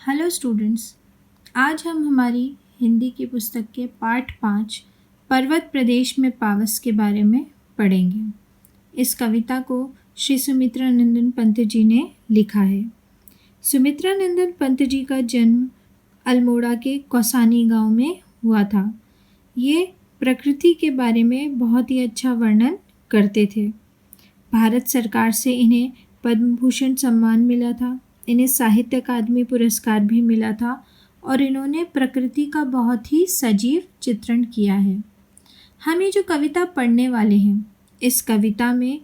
Hello students. आज हम हमारी हिंदी की पुस्तक के पाठ 5 पर्वत प्रदेश में पावस के बारे में पढ़ेंगे। इस कविता को श्री सुमित्रा नंदन पंत जी ने लिखा है। सुमित्रा नंदन पंत जी का जन्म अल्मोड़ा के कौसानी गांव में हुआ था। ये प्रकृति के बारे में बहुत ही अच्छा वर्णन करते थे। भारत सरकार से इन्हें पद्म भूषण सम्मान मिला था। इन्हें साहित्य अकादमी पुरस्कार भी मिला था और इन्होंने प्रकृति का बहुत ही सजीव चित्रण किया है। हम ये जो कविता पढ़ने वाले हैं, इस कविता में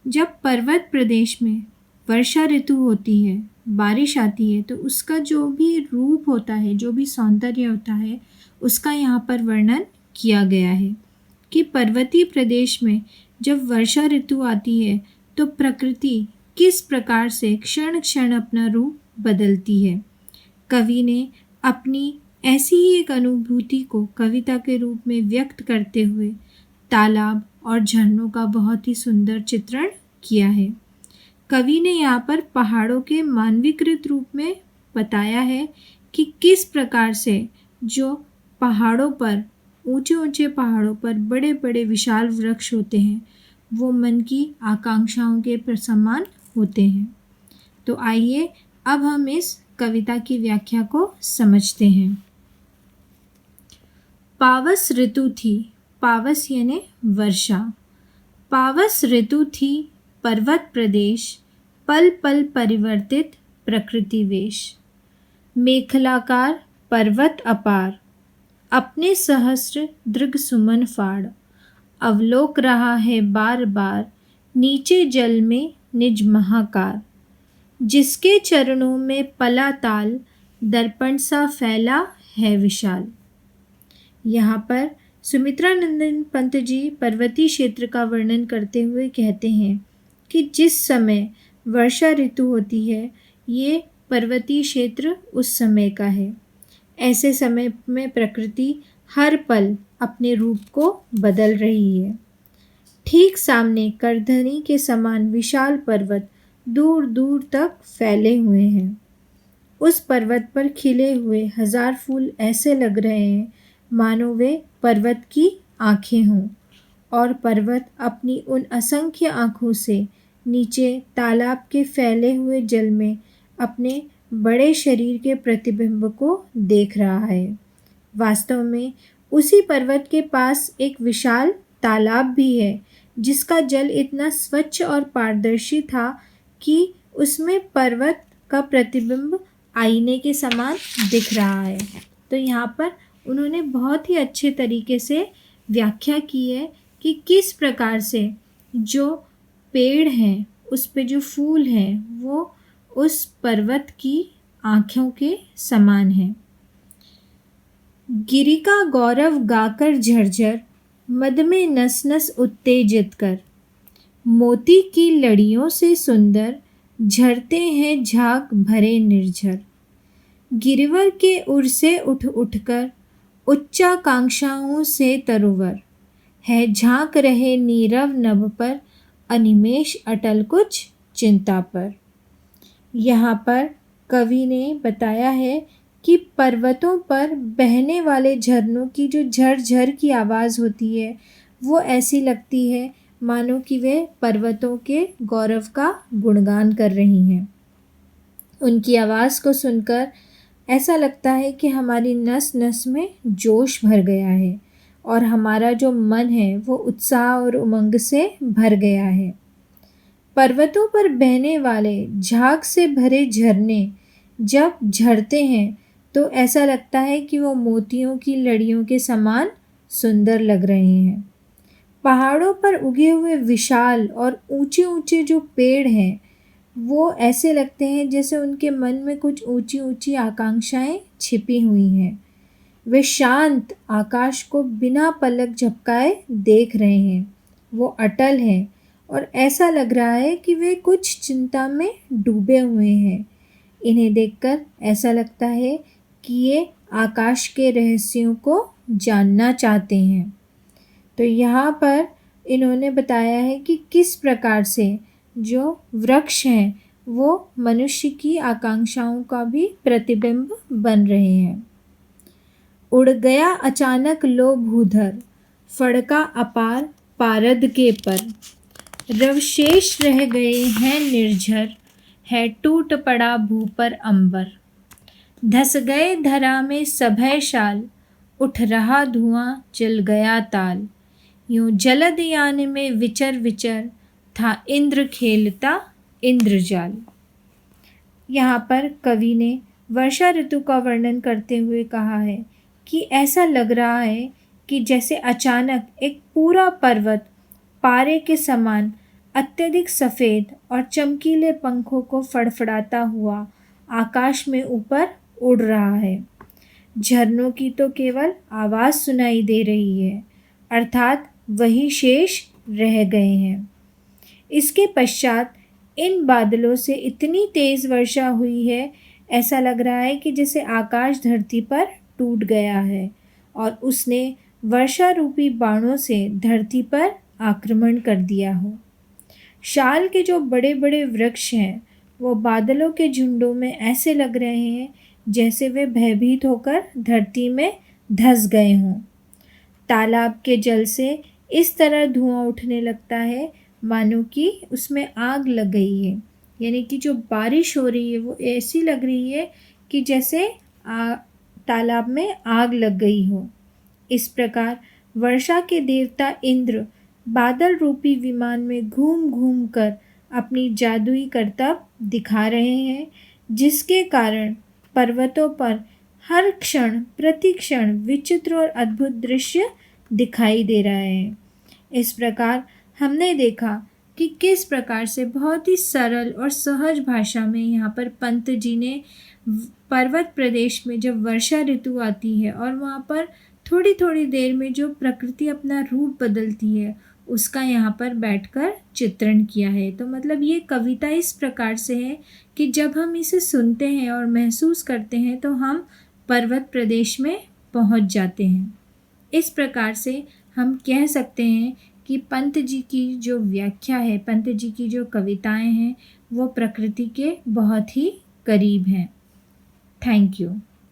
जब पर्वत प्रदेश में वर्षा ऋतु होती है, बारिश आती है, तो उसका जो भी रूप होता है, जो भी सौंदर्य होता है, उसका यहाँ पर वर्णन किया गया है कि पर्वतीय प्रदेश में जब वर्षा ऋतु आती है तो प्रकृति किस प्रकार से क्षण क्षण अपना रूप बदलती है। कवि ने अपनी ऐसी ही एक अनुभूति को कविता के रूप में व्यक्त करते हुए तालाब और झरनों का बहुत ही सुंदर चित्रण किया है। कवि ने यहाँ पर पहाड़ों के मानवीकृत रूप में बताया है कि किस प्रकार से जो पहाड़ों पर, ऊंचे ऊंचे पहाड़ों पर बड़े बड़े विशाल वृक्ष होते हैं, वो मन की आकांक्षाओं के समान होते हैं। तो आइए अब हम इस कविता की व्याख्या को समझते हैं। पावस ऋतु थी, पावस यानी वर्षा। पावस ऋतु थी पर्वत प्रदेश, पल पल परिवर्तित प्रकृति वेश। मेखलाकार पर्वत अपार, अपने सहस्र दृग सुमन फाड़। अवलोक रहा है बार बार, नीचे जल में निज महाकार। जिसके चरणों में पला ताल, दर्पण सा फैला है विशाल। यहाँ पर सुमित्रा नंदन पंत जी पर्वतीय क्षेत्र का वर्णन करते हुए कहते हैं कि जिस समय वर्षा ऋतु होती है, ये पर्वतीय क्षेत्र उस समय का है। ऐसे समय में प्रकृति हर पल अपने रूप को बदल रही है। ठीक सामने करधनी के समान विशाल पर्वत दूर दूर तक फैले हुए हैं। उस पर्वत पर खिले हुए हजार फूल ऐसे लग रहे हैं मानो वे पर्वत की आँखें हों, और पर्वत अपनी उन असंख्य आँखों से नीचे तालाब के फैले हुए जल में अपने बड़े शरीर के प्रतिबिंब को देख रहा है। वास्तव में उसी पर्वत के पास एक विशाल तालाब भी है, जिसका जल इतना स्वच्छ और पारदर्शी था कि उसमें पर्वत का प्रतिबिंब आईने के समान दिख रहा है। तो यहाँ पर उन्होंने बहुत ही अच्छे तरीके से व्याख्या की है कि किस प्रकार से जो पेड़ हैं, उस पे जो फूल हैं, वो उस पर्वत की आँखों के समान हैं। गिरि का गौरव गाकर झरझर, मद में नस नस उत्तेजित कर। मोती की लड़ियों से सुंदर, झरते हैं झाग भरे निर्झर। गिरिवर के उर से उठ उठकर, उच्चाकांक्षाओं से तरुवर। है झांक रहे नीरव नभ पर, अनिमेष अटल कुछ चिंता पर। यहाँ पर कवि ने बताया है कि पर्वतों पर बहने वाले झरनों की जो झरझर की आवाज़ होती है, वो ऐसी लगती है मानो कि वे पर्वतों के गौरव का गुणगान कर रही हैं। उनकी आवाज़ को सुनकर ऐसा लगता है कि हमारी नस नस में जोश भर गया है और हमारा जो मन है वो उत्साह और उमंग से भर गया है। पर्वतों पर बहने वाले झाग से भरे झरने जब झरते हैं तो ऐसा लगता है कि वो मोतियों की लड़ियों के समान सुंदर लग रहे हैं। पहाड़ों पर उगे हुए विशाल और ऊंचे ऊंचे जो पेड़ हैं, वो ऐसे लगते हैं जैसे उनके मन में कुछ ऊंची ऊंची आकांक्षाएं छिपी हुई हैं। वे शांत आकाश को बिना पलक झपकाए देख रहे हैं। वो अटल हैं और ऐसा लग रहा है कि वे कुछ चिंता में डूबे हुए हैं। इन्हें देखकर ऐसा लगता है कि ये आकाश के रहस्यों को जानना चाहते हैं। तो यहाँ पर इन्होंने बताया है कि किस प्रकार से जो वृक्ष हैं वो मनुष्य की आकांक्षाओं का भी प्रतिबिंब बन रहे हैं। उड़ गया अचानक लो भूधर, फड़का अपार पारद के पर, रवशेष रह गए हैं निर्झर, है टूट पड़ा भू पर अंबर। धस गए धरा में सभय शाल, उठ रहा धुआं जल गया ताल, यूं जलद यान में विचर विचर, था इंद्र खेलता इंद्रजाल। यहाँ पर कवि ने वर्षा ऋतु का वर्णन करते हुए कहा है कि ऐसा लग रहा है कि जैसे अचानक एक पूरा पर्वत पारे के समान अत्यधिक सफ़ेद और चमकीले पंखों को फड़फड़ाता हुआ आकाश में ऊपर उड़ रहा है। झरनों की तो केवल आवाज़ सुनाई दे रही है, अर्थात वही शेष रह गए हैं। इसके पश्चात इन बादलों से इतनी तेज़ वर्षा हुई है, ऐसा लग रहा है कि जैसे आकाश धरती पर टूट गया है और उसने वर्षा रूपी बाणों से धरती पर आक्रमण कर दिया हो। शाल के जो बड़े बड़े वृक्ष हैं वो बादलों के झुंडों में ऐसे लग रहे हैं जैसे वे भयभीत होकर धरती में धंस गए हों। तालाब के जल से इस तरह धुआं उठने लगता है मानो कि उसमें आग लग गई है, यानी कि जो बारिश हो रही है वो ऐसी लग रही है कि जैसे तालाब में आग लग गई हो। इस प्रकार वर्षा के देवता इंद्र बादल रूपी विमान में घूम घूम कर अपनी जादुई करतब दिखा रहे हैं, जिसके कारण पर्वतों पर हर क्षण प्रतिक्षण विचित्र और अद्भुत दृश्य दिखाई दे रहे हैं। इस प्रकार हमने देखा कि किस प्रकार से बहुत ही सरल और सहज भाषा में यहाँ पर पंत जी ने पर्वत प्रदेश में जब वर्षा ऋतु आती है और वहाँ पर थोड़ी थोड़ी देर में जो प्रकृति अपना रूप बदलती है उसका यहाँ पर बैठकर चित्रण किया है। तो मतलब ये कविता इस प्रकार से है कि जब हम इसे सुनते हैं और महसूस करते हैं तो हम पर्वत प्रदेश में पहुँच जाते हैं। इस प्रकार से हम कह सकते हैं कि पंत जी की जो व्याख्या है, पंत जी की जो कविताएं हैं वो प्रकृति के बहुत ही करीब हैं। Thank you.